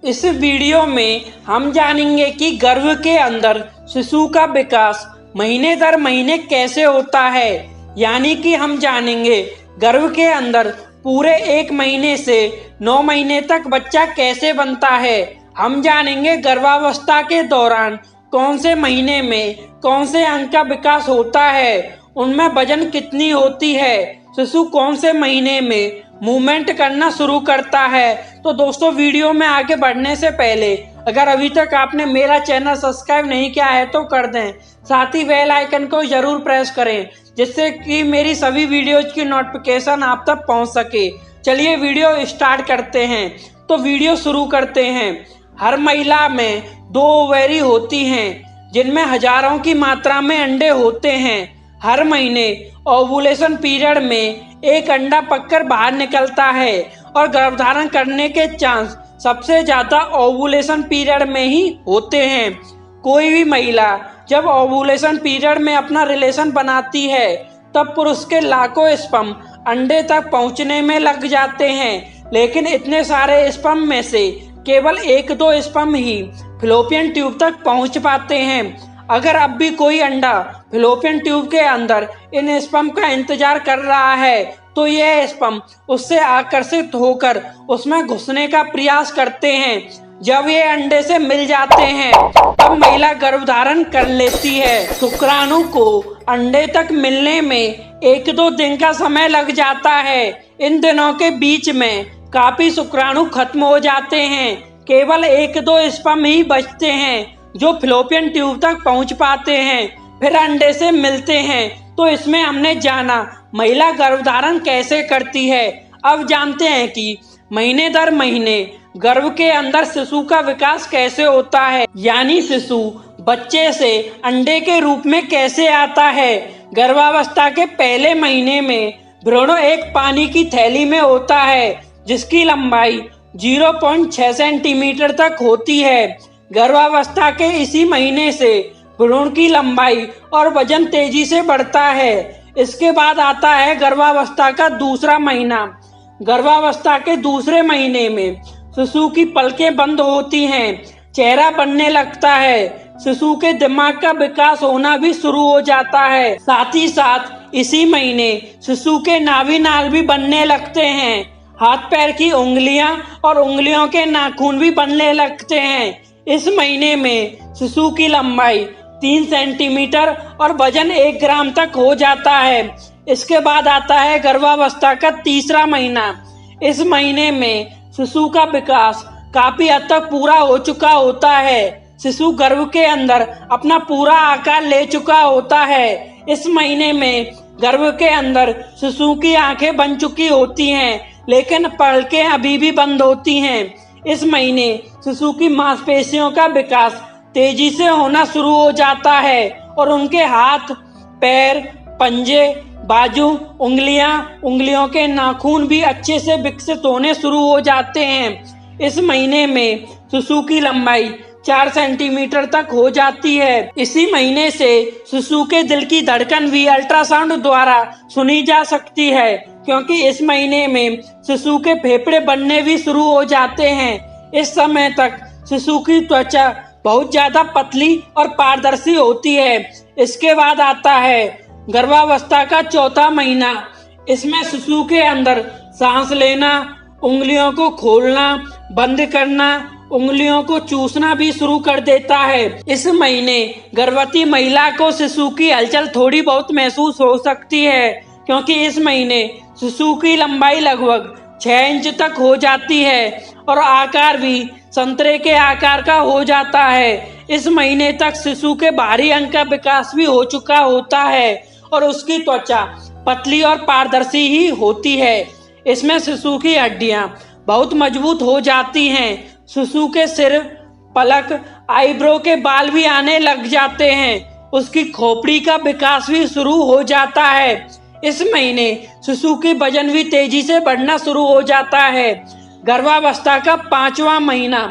इस वीडियो में हम जानेंगे कि गर्भ के अंदर शिशु का विकास महीने दर महीने कैसे होता है। यानी कि हम जानेंगे गर्भ के अंदर पूरे 1 महीने से 9 महीने तक बच्चा कैसे बनता है। हम जानेंगे गर्भावस्था के दौरान कौन से महीने में कौन से अंग का विकास होता है, उनमें वजन कितनी होती है, शिशु कौन से महीने में मूवमेंट करना शुरू करता है। तो दोस्तों, वीडियो में आगे बढ़ने से पहले अगर अभी तक आपने मेरा चैनल सब्सक्राइब नहीं किया है तो कर दें, साथ ही बेल आइकन को जरूर प्रेस करें जिससे कि मेरी सभी वीडियोज की नोटिफिकेशन आप तक पहुंच सके। चलिए वीडियो स्टार्ट करते हैं। तो वीडियो शुरू करते हैं। हर महिला में 2 ओवेरी होती हैं जिनमें हजारों की मात्रा में अंडे होते हैं। हर महीने ओवुलेशन पीरियड में एक अंडा पककर बाहर निकलता है और गर्भधारण करने के चांस सबसे ज्यादा ओवुलेशन पीरियड में ही होते हैं। कोई भी महिला जब ओवुलेशन पीरियड में अपना रिलेशन बनाती है तब पुरुष के लाखों स्पर्म अंडे तक पहुंचने में लग जाते हैं, लेकिन इतने सारे स्पर्म में से केवल 1-2 स्पर्म ही फैलोपियन ट्यूब तक पहुंच पाते हैं। अगर अब भी कोई अंडा फैलोपियन ट्यूब के अंदर इन स्पर्म का इंतजार कर रहा है तो यह स्पर्म उससे आकर्षित होकर उसमें घुसने का प्रयास करते हैं। जब ये अंडे से मिल जाते हैं तब महिला गर्भधारण कर लेती है। शुक्राणु को अंडे तक मिलने में 1-2 दिन का समय लग जाता है। इन दिनों के बीच में काफी शुक्राणु खत्म हो जाते हैं। केवल 1-2 स्पर्म ही बचते हैं जो फैलोपियन ट्यूब तक पहुंच पाते हैं, फिर अंडे से मिलते हैं। तो इसमें हमने जाना महिला गर्भधारण कैसे करती है। अब जानते हैं कि महीने दर महीने गर्भ के अंदर शिशु का विकास कैसे होता है, यानी शिशु बच्चे से अंडे के रूप में कैसे आता है। गर्भावस्था के पहले महीने में भ्रूण एक पानी की थैली में होता है जिसकी लंबाई 0.6 सेंटीमीटर तक होती है। गर्भावस्था के इसी महीने से भ्रूण की लंबाई और वजन तेजी से बढ़ता है। इसके बाद आता है गर्भावस्था का दूसरा महीना। गर्भावस्था के दूसरे महीने में शिशु की पलकें बंद होती हैं, चेहरा बनने लगता है, शिशु के दिमाग का विकास होना भी शुरू हो जाता है। साथ ही साथ इसी महीने शिशु के नाभि नाल भी बनने लगते हैं, हाथ पैर की उंगलियां और उंगलियों के नाखून भी बनने लगते हैं। इस महीने में शिशु की लंबाई 3 सेंटीमीटर और वजन 1 ग्राम तक हो जाता है। इसके बाद आता है गर्भावस्था का तीसरा महीना। इस महीने में शिशु का विकास काफी हद तक पूरा हो चुका होता है। शिशु गर्भ के अंदर अपना पूरा आकार ले चुका होता है। इस महीने में गर्भ के अंदर शिशु की आंखें बन चुकी होती हैं, लेकिन पलकें अभी भी बंद होती हैं। इस महीने शिशु की मांसपेशियों का विकास तेजी से होना शुरू हो जाता है और उनके हाथ, पैर, पंजे, बाजू, उंगलियों के नाखून भी अच्छे से विकसित होने शुरू हो जाते हैं। इस महीने में शिशु की लंबाई 4 सेंटीमीटर तक हो जाती है। इसी महीने से शिशु के दिल की धड़कन भी अल्ट्रासाउंड द्वारा सुनी जा सकती है, क्योंकि इस महीने में शिशु के फेफड़े बनने भी शुरू हो जाते हैं। इस समय तक शिशु की त्वचा बहुत ज्यादा पतली और पारदर्शी होती है। इसके बाद आता है गर्भावस्था का चौथा महीना। इसमें शिशु के अंदर सांस लेना, उंगलियों को खोलना, बंद करना, उंगलियों को चूसना भी शुरू कर देता है। इस महीने गर्भवती महिला को शिशु की हलचल थोड़ी बहुत महसूस हो सकती है, क्योंकि इस महीने शिशु की लंबाई लगभग 6 इंच तक हो जाती है और आकार भी संतरे के आकार का हो जाता है। इस महीने तक शिशु के बाहरी अंग का विकास भी हो चुका होता है और उसकी त्वचा पतली और पारदर्शी ही होती है। इसमें शिशु की हड्डियां बहुत मजबूत हो जाती हैं। शिशु के सिर, पलक, आईब्रो के बाल भी आने लग जाते हैं। उसकी खोपड़ी का विकास भी शुरू हो जाता है। इस महीने शिशु की वजन भी तेजी से बढ़ना शुरू हो जाता है। गर्भावस्था का 5वां महीना।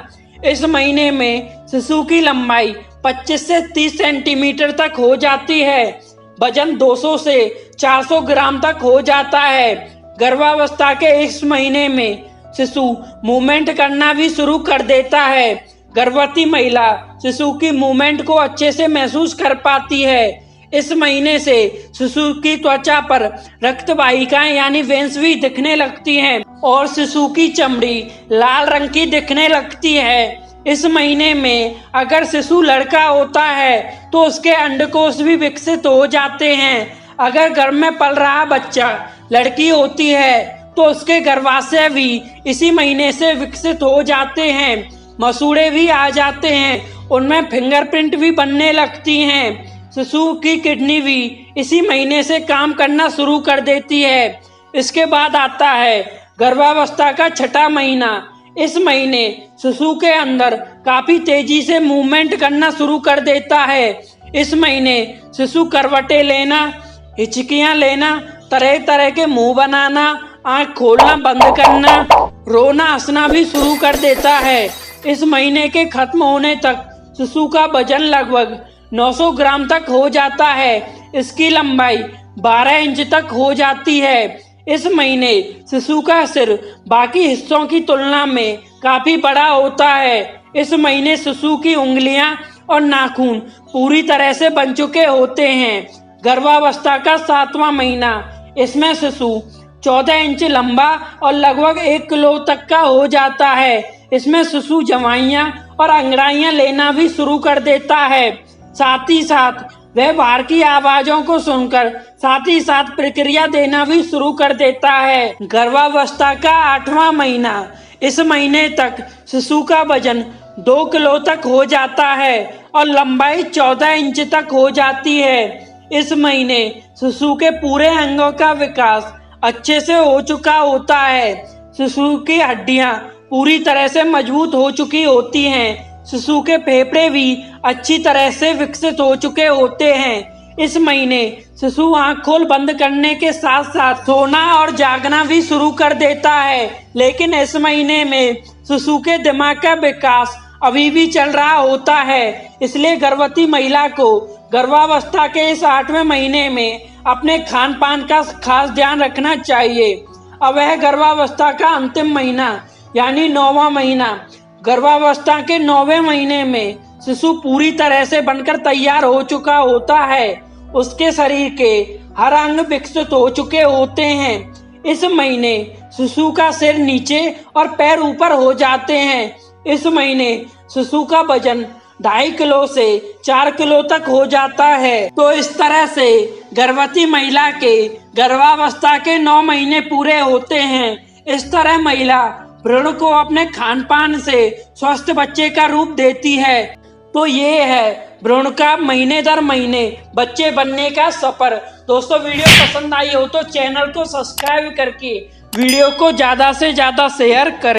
इस महीने में शिशु की लंबाई 25 से 30 सेंटीमीटर तक हो जाती है। वजन 200 से 400 ग्राम तक हो जाता है। गर्भावस्था के इस महीने में शिशु मूवमेंट करना भी शुरू कर देता है। गर्भवती महिला शिशु की मूवमेंट को अच्छे से महसूस कर पाती है। इस महीने से शिशु की त्वचा पर रक्त वाहिकाएं यानी वेन्स भी दिखने लगती हैं और शिशु की चमड़ी लाल रंग की दिखने लगती है। इस महीने में अगर शिशु लड़का होता है तो उसके अंडकोश भी विकसित हो जाते हैं। अगर गर्भ में पल रहा बच्चा लड़की होती है तो उसके गर्भाशय भी इसी महीने से विकसित हो जाते हैं। मसूड़े भी आ जाते हैं, उनमें फिंगरप्रिंट भी बनने लगती हैं। शिशु की किडनी भी इसी महीने से काम करना शुरू कर देती है। इसके बाद आता है गर्भावस्था का छठा महीना। इस महीने शिशु के अंदर काफी तेजी से मूवमेंट करना शुरू कर देता है। इस महीने शिशु करवटें लेना, हिचकियां लेना, तरह तरह के मुंह बनाना, आंख खोलना बंद करना, रोना हंसना भी शुरू कर देता है। इस महीने के खत्म होने तक शिशु का वजन लगभग 900 ग्राम तक हो जाता है। इसकी लंबाई 12 इंच तक हो जाती है। इस महीने शिशु का सिर बाकी हिस्सों की तुलना में काफी बड़ा होता है। इस महीने शिशु की उंगलियां और नाखून पूरी तरह से बन चुके होते हैं। गर्भावस्था का 7वां महीना, इसमें शिशु 14 इंच लंबा और लगभग 1 किलो तक का हो जाता है। इसमें शिशु जवाइयां और अंगड़ाइयां लेना भी शुरू कर देता है। साथ ही साथ वह बाहर की आवाजों को सुनकर साथ ही साथ प्रक्रिया देना भी शुरू कर देता है। गर्भावस्था का 8वां महीना, इस महीने तक शिशु का वजन 2 किलो तक हो जाता है और लंबाई 14 इंच तक हो जाती है। इस महीने शिशु के पूरे अंगों का विकास अच्छे से हो चुका होता है। शिशु की हड्डियां पूरी तरह से मजबूत हो चुकी होती हैं। शिशु के फेफड़े भी अच्छी तरह से विकसित हो चुके होते हैं। इस महीने शिशु आंख खोल बंद करने के साथ साथ सोना और जागना भी शुरू कर देता है। लेकिन इस महीने में शिशु के दिमाग का विकास अभी भी चल रहा होता है। इसलिए गर्भवती महिला को गर्भावस्था के इस 8वें महीने में अपने खान पान का खास ध्यान रखना चाहिए। अब वह गर्भावस्था का अंतिम महीना यानी 9वां महीना। गर्भावस्था के 9वें महीने में शिशु पूरी तरह से बनकर तैयार हो चुका होता है। उसके शरीर के हर अंग विकसित हो चुके होते हैं। इस महीने शिशु का सिर नीचे और पैर ऊपर हो जाते हैं। इस महीने शिशु का वजन 2.5 किलो से 4 किलो तक हो जाता है। तो इस तरह से गर्भवती महिला के गर्भावस्था के 9 महीने पूरे होते हैं। इस तरह महिला भ्रूण को अपने खान पान से स्वस्थ बच्चे का रूप देती है। तो ये है भ्रूण का महीने दर महीने बच्चे बनने का सफर। दोस्तों, वीडियो पसंद आई हो तो चैनल को सब्सक्राइब करके वीडियो को ज्यादा से ज्यादा शेयर करें।